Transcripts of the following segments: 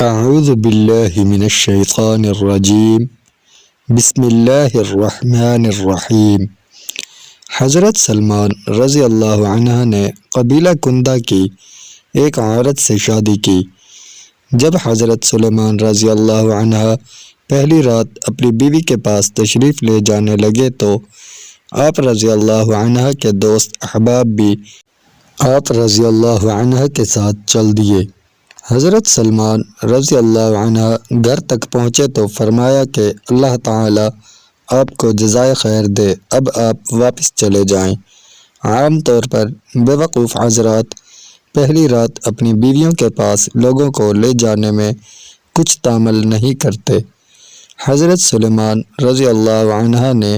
اعوذ باللہ من الشیطان الرجیم بسم اللہ الرحمن الرحیم۔ حضرت سلمان رضی اللہ عنہ نے قبیلہ کندہ کی ایک عورت سے شادی کی۔ جب حضرت سلیمان رضی اللہ عنہ پہلی رات اپنی بیوی کے پاس تشریف لے جانے لگے تو آپ رضی اللہ عنہ کے دوست احباب بھی آپ رضی اللہ عنہ کے ساتھ چل دیے۔ حضرت سلمان رضی اللہ عنہ گھر تک پہنچے تو فرمایا کہ اللہ تعالی آپ کو جزائے خیر دے، اب آپ واپس چلے جائیں۔ عام طور پر بیوقوف حضرات پہلی رات اپنی بیویوں کے پاس لوگوں کو لے جانے میں کچھ تامل نہیں کرتے۔ حضرت سلیمان رضی اللہ عنہ نے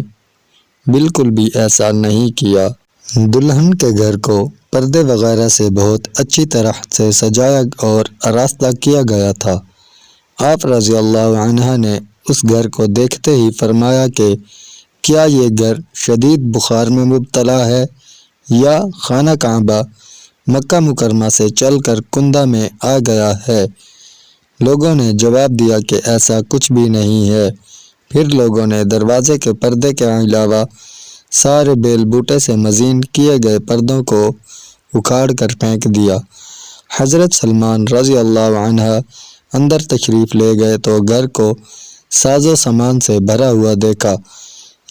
بالکل بھی ایسا نہیں کیا۔ دلہن کے گھر کو پردے وغیرہ سے بہت اچھی طرح سے سجایا اور آراستہ کیا گیا تھا۔ آپ رضی اللہ عنہ نے اس گھر کو دیکھتے ہی فرمایا کہ کیا یہ گھر شدید بخار میں مبتلا ہے یا خانہ کعبہ مکہ مکرمہ سے چل کر کندہ میں آ گیا ہے؟ لوگوں نے جواب دیا کہ ایسا کچھ بھی نہیں ہے۔ پھر لوگوں نے دروازے کے پردے کے علاوہ سارے بیل بوٹے سے مزین کیے گئے پردوں کو اکھاڑ کر پھینک دیا۔ حضرت سلمان رضی اللہ عنہ اندر تشریف لے گئے تو گھر کو ساز و سامان سے بھرا ہوا دیکھا۔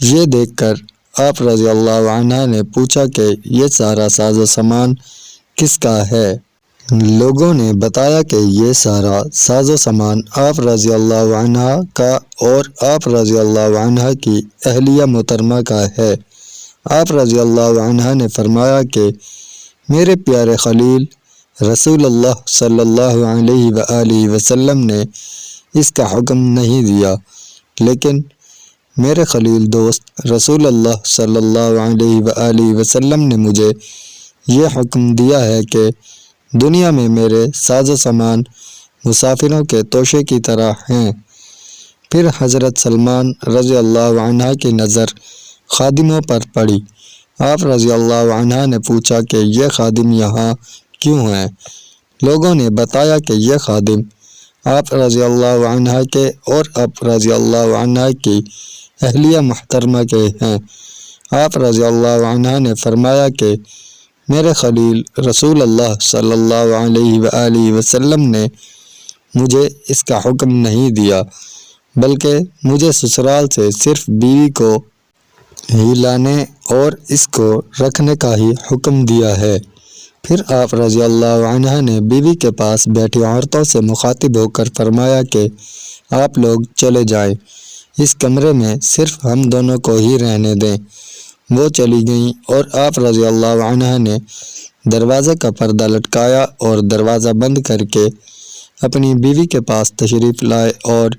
یہ دیکھ کر آپ رضی اللہ عنہ نے پوچھا کہ یہ سارا ساز و سامان کس کا ہے؟ لوگوں نے بتایا کہ یہ سارا ساز و سامان آپ رضی اللہ عنہ کا اور آپ رضی اللہ عنہ کی اہلیہ محترمہ کا ہے۔ آپ رضی اللہ عنہ نے فرمایا کہ میرے پیارے خلیل رسول اللہ صلی اللہ علیہ وآلہ وسلم نے اس کا حکم نہیں دیا، لیکن میرے خلیل دوست رسول اللہ صلی اللہ علیہ وآلہ وسلم نے مجھے یہ حکم دیا ہے کہ دنیا میں میرے ساز و سامان مسافروں کے توشے کی طرح ہیں۔ پھر حضرت سلمان رضی اللہ عنہ کی نظر خادموں پر پڑی۔ آپ رضی اللہ عنہ نے پوچھا کہ یہ خادم یہاں کیوں ہیں؟ لوگوں نے بتایا کہ یہ خادم آپ رضی اللہ عنہ کے اور آپ رضی اللہ عنہ کی اہلیہ محترمہ کے ہیں۔ آپ رضی اللہ عنہ نے فرمایا کہ میرے خلیل رسول اللہ صلی اللہ علیہ وآلہ وسلم نے مجھے اس کا حکم نہیں دیا، بلکہ مجھے سسرال سے صرف بیوی کو ہی لانے اور اس کو رکھنے کا ہی حکم دیا ہے۔ پھر آپ رضی اللہ عنہ نے بیوی کے پاس بیٹھی عورتوں سے مخاطب ہو کر فرمایا کہ آپ لوگ چلے جائیں، اس کمرے میں صرف ہم دونوں کو ہی رہنے دیں۔ وہ چلی گئیں اور آپ رضی اللہ عنہ نے دروازے کا پردہ لٹکایا اور دروازہ بند کر کے اپنی بیوی کے پاس تشریف لائے اور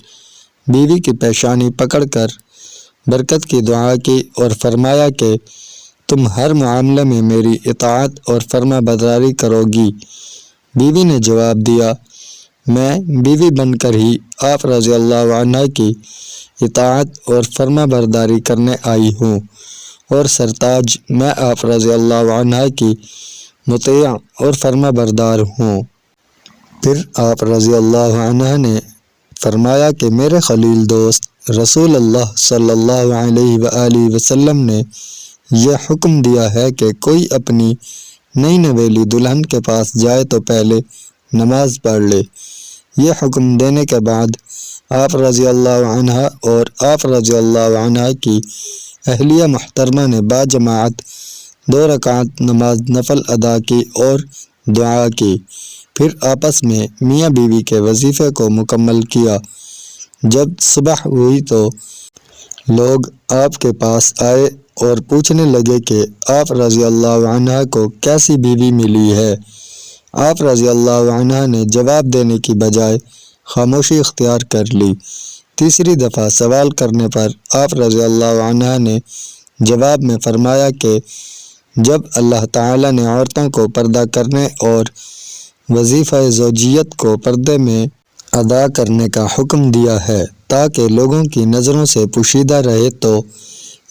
بیوی کی پیشانی پکڑ کر برکت کی دعا کی اور فرمایا کہ تم ہر معاملے میں میری اطاعت اور فرما برداری کرو گی۔ بیوی نے جواب دیا، میں بیوی بن کر ہی آپ رضی اللہ عنہ کی اطاعت اور فرما برداری کرنے آئی ہوں، اور سرتاج میں آپ رضی اللہ عنہ کی مطیع اور فرما بردار ہوں۔ پھر آپ رضی اللہ عنہ نے فرمایا کہ میرے خلیل دوست رسول اللہ صلی اللہ علیہ وآلہ وسلم نے یہ حکم دیا ہے کہ کوئی اپنی نئی نویلی دلہن کے پاس جائے تو پہلے نماز پڑھ لے۔ یہ حکم دینے کے بعد آپ رضی اللہ عنہ اور آپ رضی اللہ عنہ کی اہلیہ محترمہ نے باجماعت 2 رکعت نماز نفل ادا کی اور دعا کی، پھر آپس میں میاں بیوی کے وظیفے کو مکمل کیا۔ جب صبح ہوئی تو لوگ آپ کے پاس آئے اور پوچھنے لگے کہ آپ رضی اللہ عنہ کو کیسی بیوی ملی ہے؟ آپ رضی اللہ عنہ نے جواب دینے کی بجائے خاموشی اختیار کر لی۔ تیسری دفعہ سوال کرنے پر آپ رضی اللہ عنہ نے جواب میں فرمایا کہ جب اللہ تعالی نے عورتوں کو پردہ کرنے اور وظیفہ زوجیت کو پردے میں ادا کرنے کا حکم دیا ہے تاکہ لوگوں کی نظروں سے پوشیدہ رہے، تو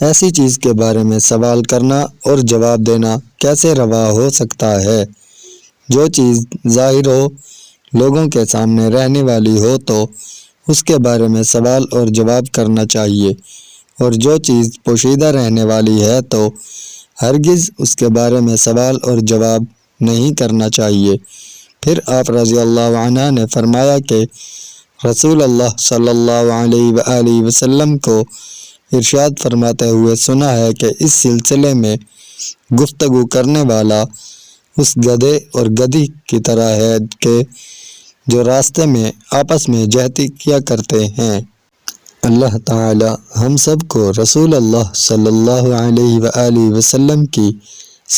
ایسی چیز کے بارے میں سوال کرنا اور جواب دینا کیسے روا ہو سکتا ہے؟ جو چیز ظاہر ہو لوگوں کے سامنے رہنے والی ہو تو اس کے بارے میں سوال اور جواب کرنا چاہیے، اور جو چیز پوشیدہ رہنے والی ہے تو ہرگز اس کے بارے میں سوال اور جواب نہیں کرنا چاہیے۔ پھر آپ رضی اللہ عنہ نے فرمایا کہ رسول اللہ صلی اللہ علیہ وآلہ وسلم کو ارشاد فرماتے ہوئے سنا ہے کہ اس سلسلے میں گفتگو کرنے والا اس گدھے اور گدھی کی طرح ہے کہ جو راستے میں آپس میں جہتی کیا کرتے ہیں۔ اللہ تعالی ہم سب کو رسول اللہ صلی اللہ علیہ وآلہ وسلم کی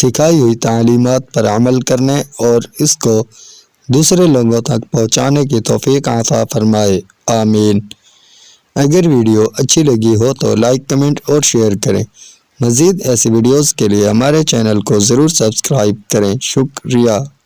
سکھائی ہوئی تعلیمات پر عمل کرنے اور اس کو دوسرے لوگوں تک پہنچانے کی توفیق عطا فرمائے، آمین۔ اگر ویڈیو اچھی لگی ہو تو لائک، کمنٹ اور شیئر کریں۔ مزید ایسی ویڈیوز کے لیے ہمارے چینل کو ضرور سبسکرائب کریں۔ شکریہ۔